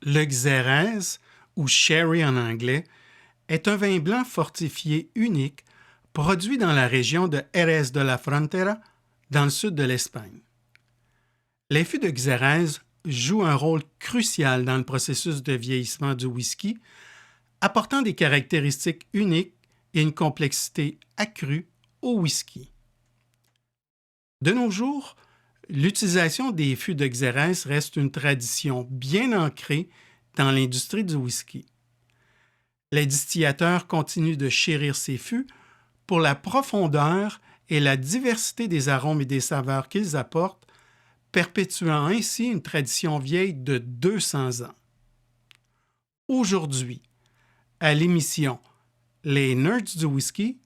Le Xérès, ou sherry en anglais, est un vin blanc fortifié unique produit dans la région de Jerez de la Frontera, dans le sud de l'Espagne. Les fûts de Xérès jouent un rôle crucial dans le processus de vieillissement du whisky, apportant des caractéristiques uniques et une complexité accrue au whisky. De nos jours, l'utilisation des fûts de Xérès reste une tradition bien ancrée dans l'industrie du whisky. Les distillateurs continuent de chérir ces fûts pour la profondeur et la diversité des arômes et des saveurs qu'ils apportent, perpétuant ainsi une tradition vieille de 200 ans. Aujourd'hui, à l'émission Les Nerds du Whisky,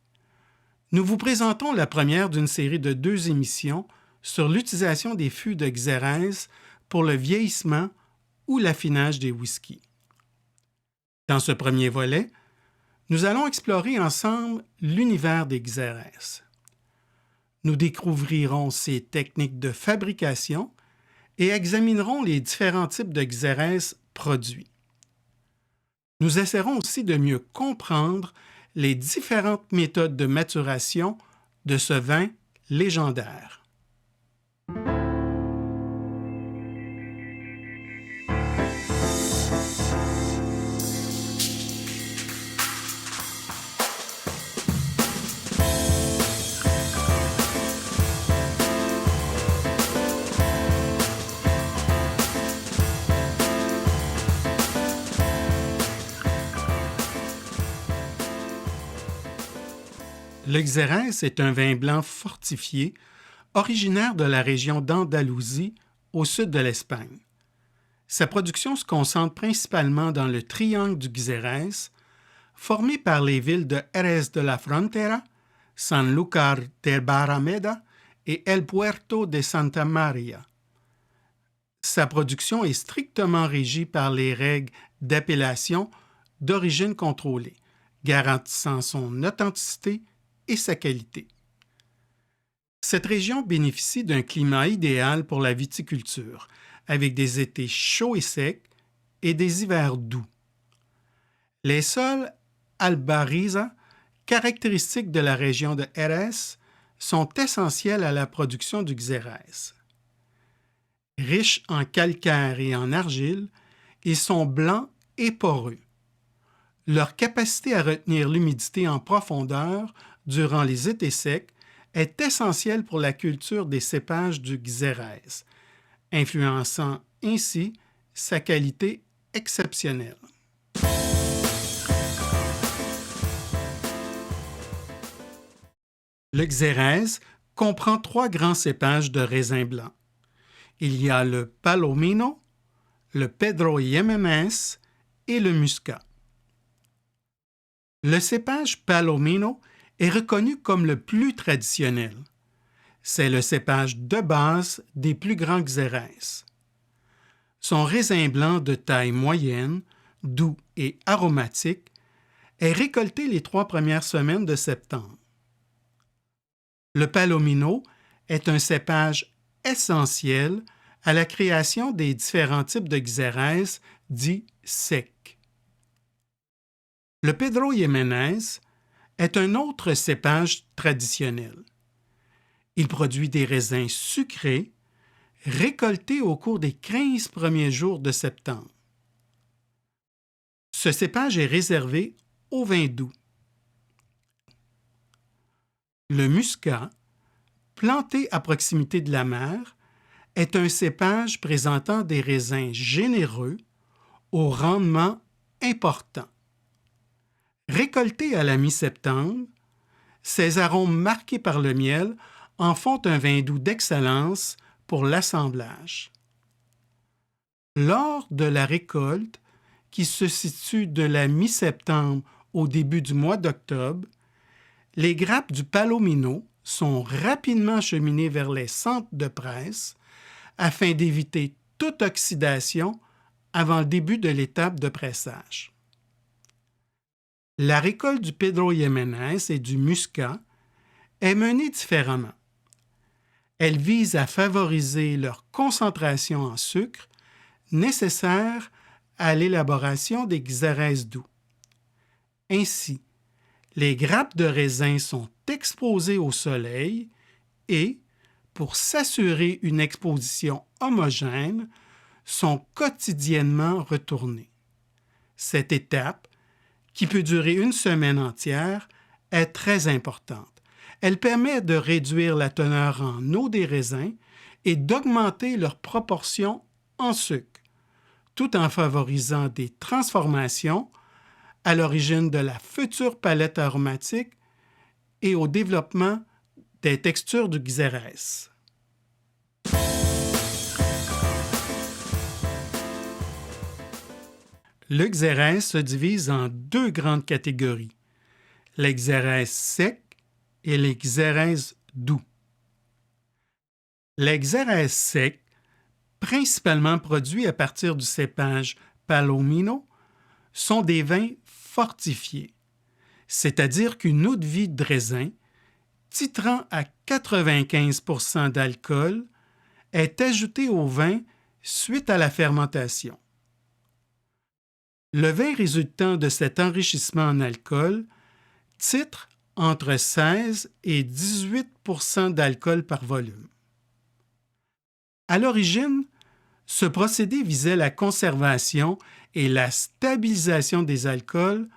nous vous présentons la première d'une série de 2 émissions sur l'utilisation des fûts de Xérès pour le vieillissement ou l'affinage des whiskies. Dans ce premier volet, nous allons explorer ensemble l'univers des Xérès. Nous découvrirons ses techniques de fabrication et examinerons les différents types de Xérès produits. Nous essaierons aussi de mieux comprendre les différentes méthodes de maturation de ce vin légendaire. Le Xérès est un vin blanc fortifié, originaire de la région d'Andalousie, au sud de l'Espagne. Sa production se concentre principalement dans le triangle du Xérès, formé par les villes de Jerez de la Frontera, Sanlúcar de Barrameda et El Puerto de Santa Maria. Sa production est strictement régie par les règles d'appellation d'origine contrôlée, garantissant son authenticité et sa qualité. Cette région bénéficie d'un climat idéal pour la viticulture, avec des étés chauds et secs et des hivers doux. Les sols albariza, caractéristiques de la région de Jerez, sont essentiels à la production du Xérès. Riches en calcaire et en argile, ils sont blancs et poreux. Leur capacité à retenir l'humidité en profondeur durant les étés secs est essentielle pour la culture des cépages du Xérès, influençant ainsi sa qualité exceptionnelle. Le Xérès comprend 3 grands cépages de raisins blancs. Il y a le Palomino, le Pedro Jiménez et le Muscat. Le cépage Palomino est reconnu comme le plus traditionnel. C'est le cépage de base des plus grands Xérès. Son raisin blanc de taille moyenne, doux et aromatique, est récolté les 3 premières semaines de septembre. Le Palomino est un cépage essentiel à la création des différents types de Xérès dits secs. Le Pedro Jiménez est un autre cépage traditionnel. Il produit des raisins sucrés récoltés au cours des 15 premiers jours de septembre. Ce cépage est réservé aux vins doux. Le Muscat, planté à proximité de la mer, est un cépage présentant des raisins généreux au rendement important. Récolté à la mi-septembre, ses arômes marqués par le miel en font un vin doux d'excellence pour l'assemblage. Lors de la récolte, qui se situe de la mi-septembre au début du mois d'octobre, les grappes du Palomino sont rapidement acheminées vers les centres de presse afin d'éviter toute oxydation avant le début de l'étape de pressage. La récolte du Pedro Jiménez et du Muscat est menée différemment. Elle vise à favoriser leur concentration en sucre nécessaire à l'élaboration des xérès doux. Ainsi, les grappes de raisin sont exposées au soleil et, pour s'assurer une exposition homogène, sont quotidiennement retournées. Cette étape, qui peut durer une semaine entière, est très importante. Elle permet de réduire la teneur en eau des raisins et d'augmenter leur proportion en sucre, tout en favorisant des transformations à l'origine de la future palette aromatique et au développement des textures du xérès. Le xérès se divise en deux grandes catégories, les xérès secs et les xérès doux. Les xérès secs, principalement produits à partir du cépage Palomino, sont des vins fortifiés, c'est-à-dire qu'une eau de vie de raisin, titrant à 95% d'alcool, est ajoutée au vin suite à la fermentation. Le vin résultant de cet enrichissement en alcool titre entre 16 et 18% d'alcool par volume. À l'origine, ce procédé visait la conservation et la stabilisation des alcools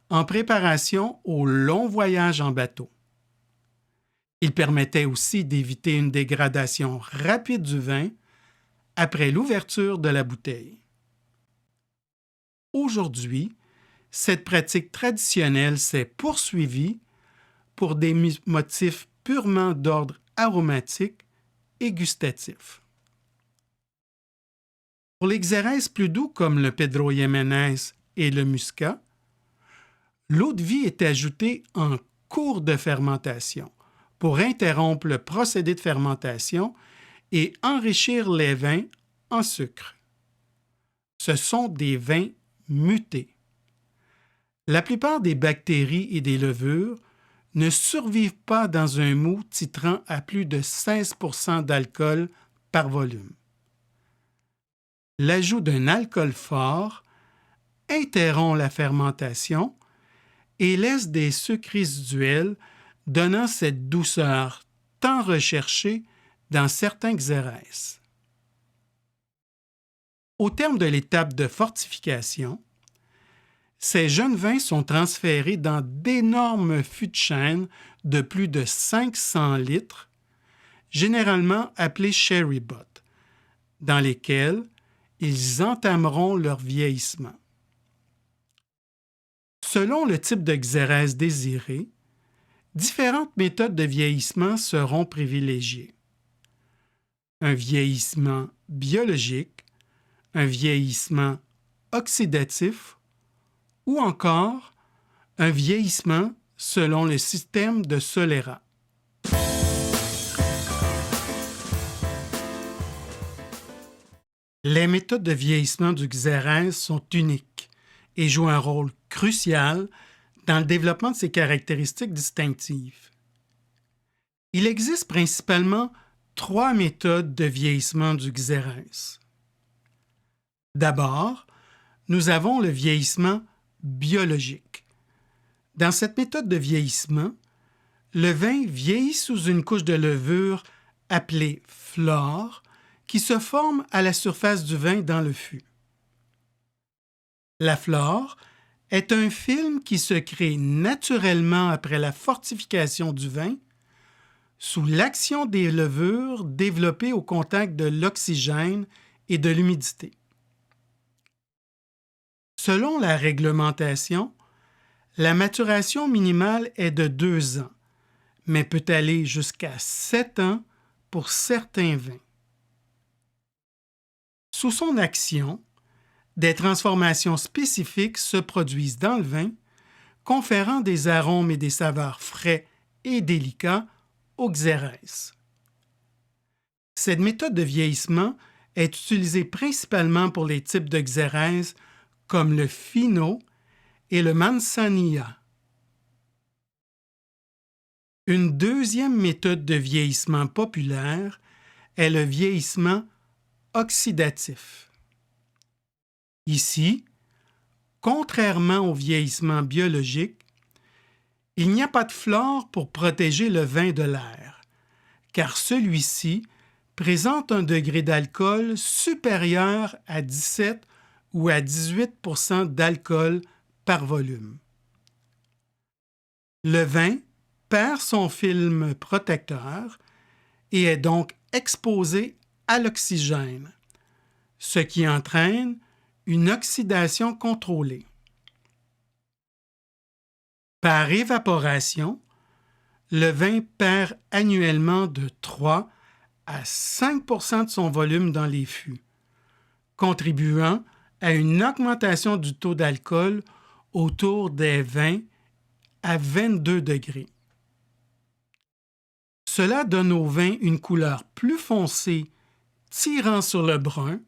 en préparation au long voyage en bateau. Il permettait aussi d'éviter une dégradation rapide du vin après l'ouverture de la bouteille. Aujourd'hui, cette pratique traditionnelle s'est poursuivie pour des motifs purement d'ordre aromatique et gustatif. Pour les xérès plus doux comme le Pedro Ximénez et le Muscat, l'eau de vie est ajoutée en cours de fermentation pour interrompre le procédé de fermentation et enrichir les vins en sucre. Ce sont des vins mutés. La plupart des bactéries et des levures ne survivent pas dans un mou titrant à plus de 16% d'alcool par volume. L'ajout d'un alcool fort interrompt la fermentation et laisse des sucres résiduels donnant cette douceur tant recherchée dans certains xérès. Au terme de l'étape de fortification, ces jeunes vins sont transférés dans d'énormes fûts de chêne de plus de 500 litres, généralement appelés sherry butt, dans lesquels ils entameront leur vieillissement. Selon le type de xérès désiré, différentes méthodes de vieillissement seront privilégiées. Un vieillissement biologique, un vieillissement oxydatif ou encore un vieillissement selon le système de Solera. Les méthodes de vieillissement du xérès sont uniques et jouent un rôle crucial dans le développement de ses caractéristiques distinctives. Il existe principalement 3 méthodes de vieillissement du xérès. D'abord, nous avons le vieillissement biologique. Dans cette méthode de vieillissement, le vin vieillit sous une couche de levure appelée flore qui se forme à la surface du vin dans le fût. La flore est un film qui se crée naturellement après la fortification du vin sous l'action des levures développées au contact de l'oxygène et de l'humidité. Selon la réglementation, la maturation minimale est de 2 ans, mais peut aller jusqu'à 7 ans pour certains vins. Sous son action, des transformations spécifiques se produisent dans le vin, conférant des arômes et des saveurs frais et délicats au xérès. Cette méthode de vieillissement est utilisée principalement pour les types de xérès comme le Fino et le Manzanilla. Une deuxième méthode de vieillissement populaire est le vieillissement oxydatif. Ici, contrairement au vieillissement biologique, il n'y a pas de flore pour protéger le vin de l'air, car celui-ci présente un degré d'alcool supérieur à 17 ou à 18 % d'alcool par volume. Le vin perd son film protecteur et est donc exposé à l'oxygène, ce qui entraîne une oxydation contrôlée. Par évaporation, le vin perd annuellement de 3 à 5 % de son volume dans les fûts, contribuant à une augmentation du taux d'alcool autour des 20 à 22 degrés. Cela donne au vin une couleur plus foncée, tirant sur le brun,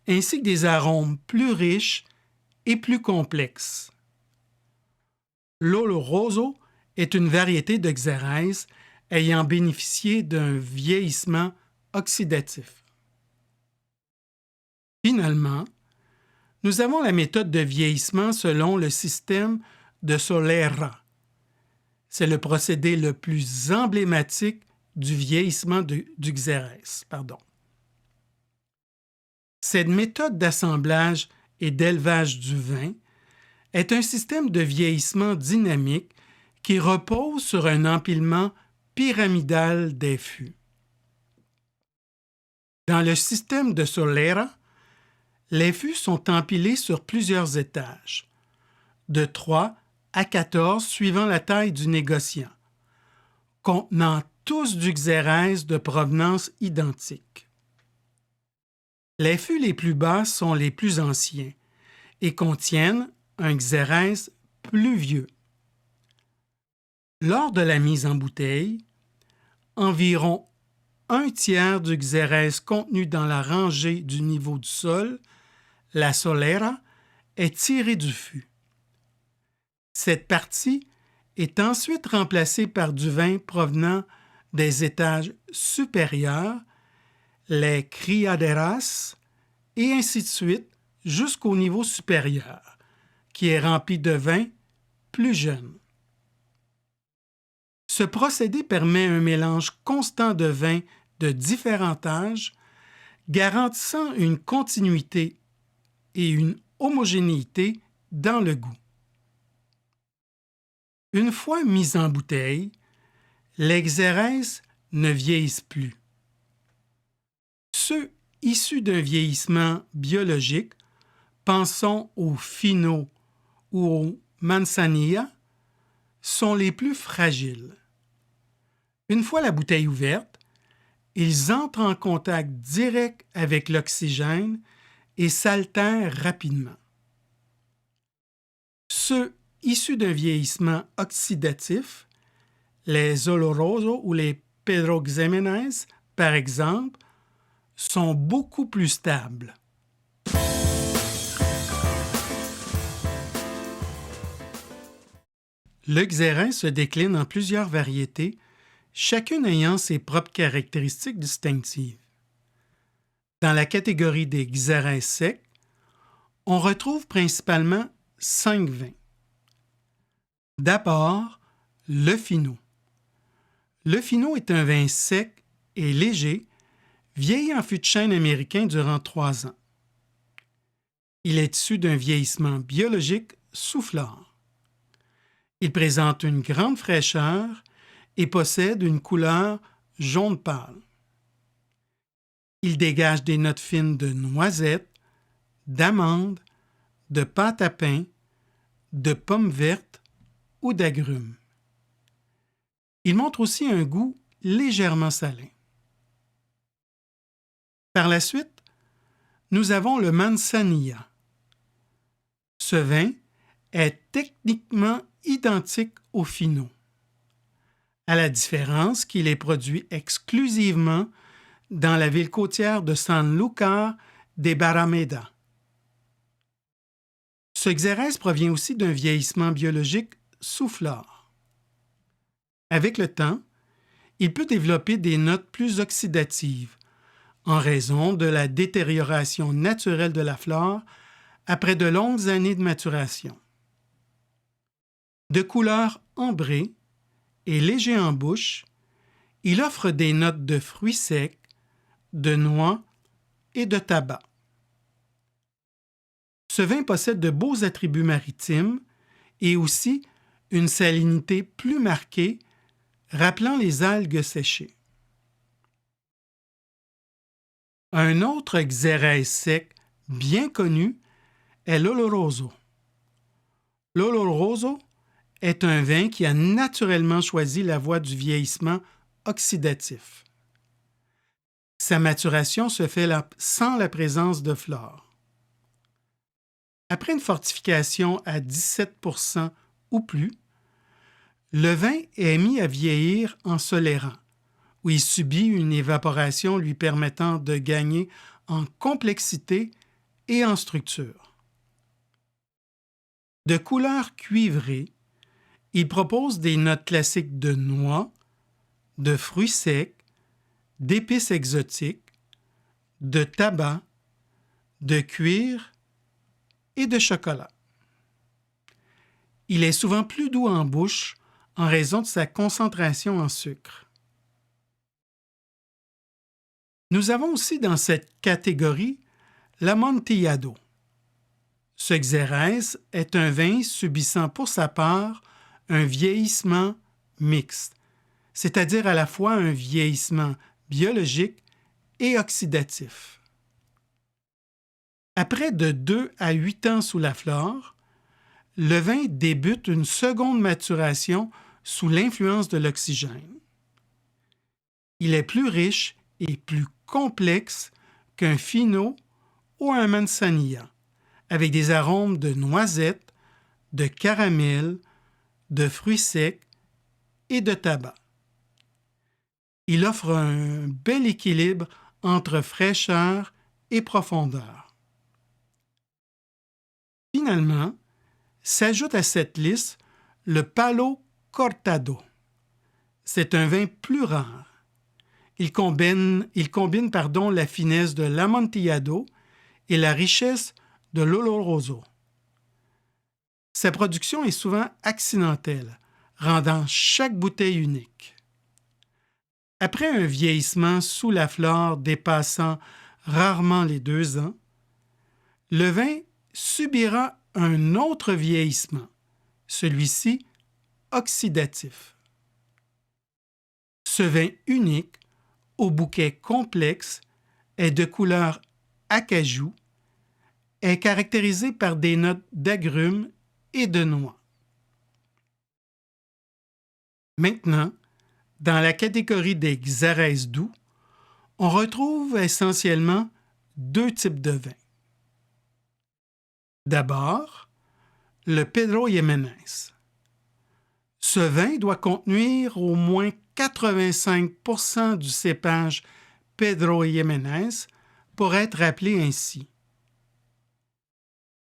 ainsi que des arômes plus riches et plus complexes. L'Oloroso est une variété de Xérès ayant bénéficié d'un vieillissement oxydatif. Finalement, nous avons la méthode de vieillissement selon le système de Solera. C'est le procédé le plus emblématique du vieillissement du Xérès. Cette méthode d'assemblage et d'élevage du vin est un système de vieillissement dynamique qui repose sur un empilement pyramidal des fûts. Dans le système de Solera, les fûts sont empilés sur plusieurs étages, de 3 à 14 suivant la taille du négociant, contenant tous du Xérès de provenance identique. Les fûts les plus bas sont les plus anciens et contiennent un Xérès plus vieux. Lors de la mise en bouteille, environ un tiers du Xérès contenu dans la rangée du niveau du sol, la Solera, est tiré du fût. Cette partie est ensuite remplacée par du vin provenant des étages supérieurs, les criaderas, et ainsi de suite jusqu'au niveau supérieur, qui est rempli de vin plus jeune. Ce procédé permet un mélange constant de vins de différents âges, garantissant une continuité et une homogénéité dans le goût. Une fois mis en bouteille, les Xérès ne vieillissent plus. Ceux issus d'un vieillissement biologique, pensons aux Fino ou aux Manzanilla, sont les plus fragiles. Une fois la bouteille ouverte, ils entrent en contact direct avec l'oxygène et s'altèrent rapidement. Ceux issus d'un vieillissement oxydatif, les Oloroso ou les Pedro Ximénez, par exemple, sont beaucoup plus stables. Le Xérès se décline en plusieurs variétés, chacune ayant ses propres caractéristiques distinctives. Dans la catégorie des Xérès secs, on retrouve principalement 5 vins. D'abord, le Fino. Le Fino est un vin sec et léger, vieilli en fût de chêne américain durant 3 ans. Il est issu d'un vieillissement biologique sous flore. Il présente une grande fraîcheur et possède une couleur jaune pâle. Il dégage des notes fines de noisette, d'amande, de pâte à pain, de pommes vertes ou d'agrumes. Il montre aussi un goût légèrement salin. Par la suite, nous avons le Manzanilla. Ce vin est techniquement identique au Fino, à la différence qu'il est produit exclusivement dans la ville côtière de Sanlúcar de Barrameda. Ce Xérès provient aussi d'un vieillissement biologique sous flore. Avec le temps, il peut développer des notes plus oxydatives en raison de la détérioration naturelle de la flore après de longues années de maturation. De couleur ambrée et léger en bouche, il offre des notes de fruits secs, de noix et de tabac. Ce vin possède de beaux attributs maritimes et aussi une salinité plus marquée, rappelant les algues séchées. Un autre Xérès sec bien connu est l'Oloroso. L'Oloroso est un vin qui a naturellement choisi la voie du vieillissement oxydatif. Sa maturation se fait sans la présence de flore. Après une fortification à 17% ou plus, le vin est mis à vieillir en solérant, où il subit une évaporation lui permettant de gagner en complexité et en structure. De couleur cuivrée, il propose des notes classiques de noix, de fruits secs, d'épices exotiques, de tabac, de cuir et de chocolat. Il est souvent plus doux en bouche en raison de sa concentration en sucre. Nous avons aussi dans cette catégorie l'Amontillado. Ce Xérès est un vin subissant pour sa part un vieillissement mixte, c'est-à-dire à la fois un vieillissement biologique et oxydatif. Après de 2 à 8 ans sous la flore, le vin débute une seconde maturation sous l'influence de l'oxygène. Il est plus riche et plus complexe qu'un Fino ou un Manzanilla, avec des arômes de noisettes, de caramel, de fruits secs et de tabac. Il offre un bel équilibre entre fraîcheur et profondeur. Finalement, s'ajoute à cette liste le Palo Cortado. C'est un vin plus rare. Il combine la finesse de l'Amontillado et la richesse de l'Oloroso. Sa production est souvent accidentelle, rendant chaque bouteille unique. Après un vieillissement sous la flore dépassant rarement les 2 ans, le vin subira un autre vieillissement, celui-ci oxydatif. Ce vin unique, au bouquet complexe, est de couleur acajou, est caractérisé par des notes d'agrumes et de noix. Maintenant, dans la catégorie des Xérès doux, on retrouve essentiellement 2 types de vins. D'abord, le Pedro Ximénez. Ce vin doit contenir au moins 85% du cépage Pedro Ximénez pour être appelé ainsi.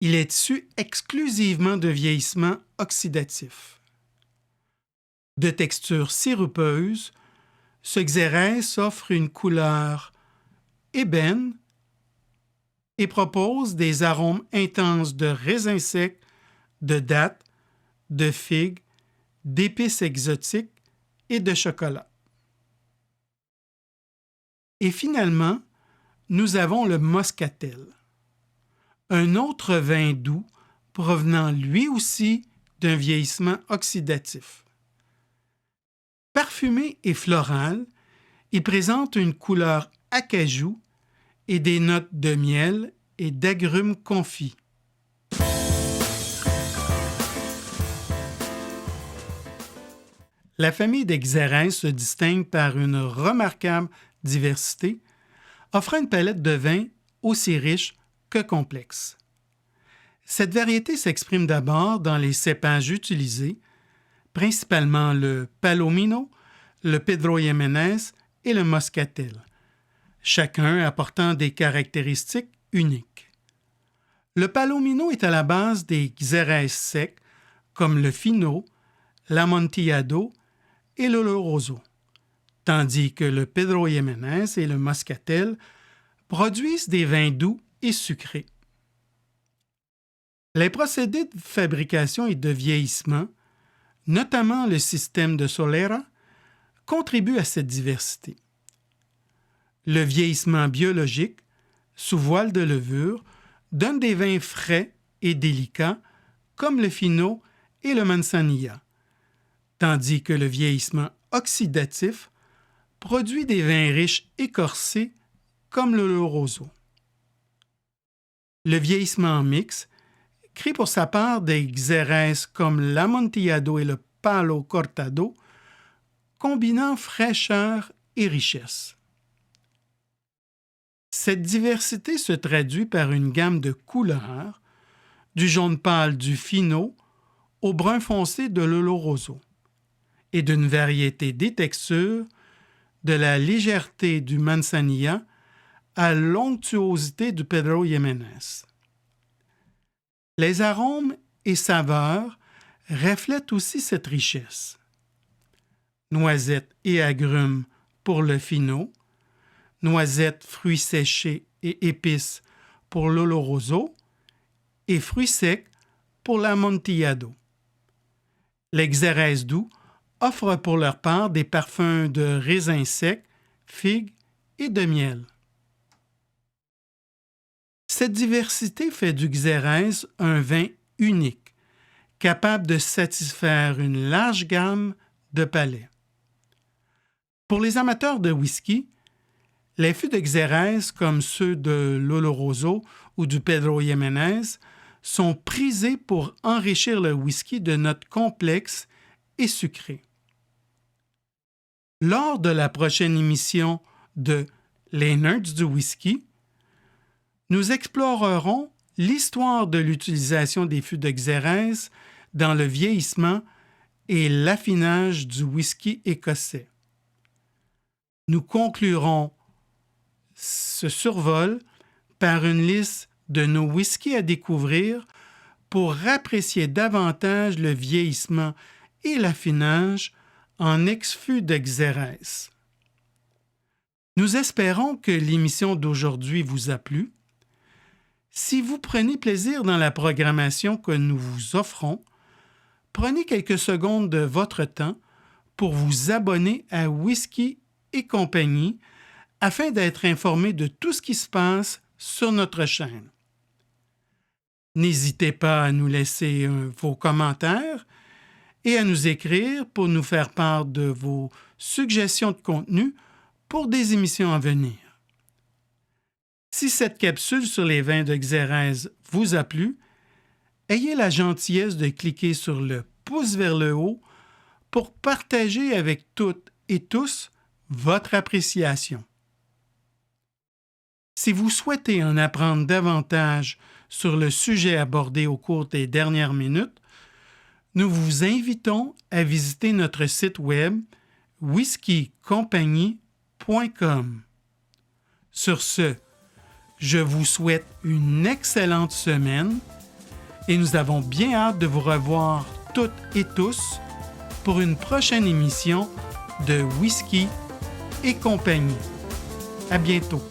Il est issu exclusivement de vieillissement oxydatif. De texture sirupeuse, ce Xérès offre une couleur ébène et propose des arômes intenses de raisins secs, de dattes, de figues, d'épices exotiques et de chocolat. Et finalement, nous avons le Moscatel, un autre vin doux provenant lui aussi d'un vieillissement oxydatif. Parfumé et floral, il présente une couleur acajou et des notes de miel et d'agrumes confits. La famille des Xérès se distingue par une remarquable diversité, offrant une palette de vins aussi riche que complexe. Cette variété s'exprime d'abord dans les cépages utilisés, principalement le Palomino, le Pedro Ximénez et le Moscatel, chacun apportant des caractéristiques uniques. Le Palomino est à la base des Xérès secs comme le Fino, l'Amontillado et l'Oloroso, tandis que le Pedro Ximénez et le Moscatel produisent des vins doux et sucrés. Les procédés de fabrication et de vieillissement, notamment le système de Solera, contribuent à cette diversité. Le vieillissement biologique, sous voile de levure, donne des vins frais et délicats comme le Fino et le Manzanilla, tandis que le vieillissement oxydatif produit des vins riches écorcés comme le Oloroso. Le vieillissement mixte crée pour sa part des xérès comme l'Amontillado et le Palo Cortado, combinant fraîcheur et richesse. Cette diversité se traduit par une gamme de couleurs, du jaune pâle du Fino au brun foncé de l'Oloroso, et d'une variété des textures, de la légèreté du Manzanilla à l'onctuosité du Pedro Jiménez. Les arômes et saveurs reflètent aussi cette richesse. Noisettes et agrumes pour le Fino, noisettes, fruits séchés et épices pour l'Oloroso et fruits secs pour l'Amontillado. Les xérès doux offrent pour leur part des parfums de raisins secs, figues et de miel. Cette diversité fait du xérès un vin unique, capable de satisfaire une large gamme de palais. Pour les amateurs de whisky, les fûts de xérès comme ceux de l'Oloroso ou du Pedro Jiménez sont prisés pour enrichir le whisky de notes complexes et sucrées. Lors de la prochaine émission de Les Nerds du whisky, nous explorerons l'histoire de l'utilisation des fûts de xérès dans le vieillissement et l'affinage du whisky écossais. Nous conclurons ce survol par une liste de nos whiskies à découvrir pour apprécier davantage le vieillissement et l'affinage en ex-fût de xérès. Nous espérons que l'émission d'aujourd'hui vous a plu. Si vous prenez plaisir dans la programmation que nous vous offrons, prenez quelques secondes de votre temps pour vous abonner à Whisky et compagnie afin d'être informé de tout ce qui se passe sur notre chaîne. N'hésitez pas à nous laisser vos commentaires et à nous écrire pour nous faire part de vos suggestions de contenu pour des émissions à venir. Si cette capsule sur les vins de xérès vous a plu, ayez la gentillesse de cliquer sur le pouce vers le haut pour partager avec toutes et tous votre appréciation. Si vous souhaitez en apprendre davantage sur le sujet abordé au cours des dernières minutes, nous vous invitons à visiter notre site web whiskycompagnie.com. Sur ce, je vous souhaite une excellente semaine et nous avons bien hâte de vous revoir toutes et tous pour une prochaine émission de Whisky et compagnie. À bientôt.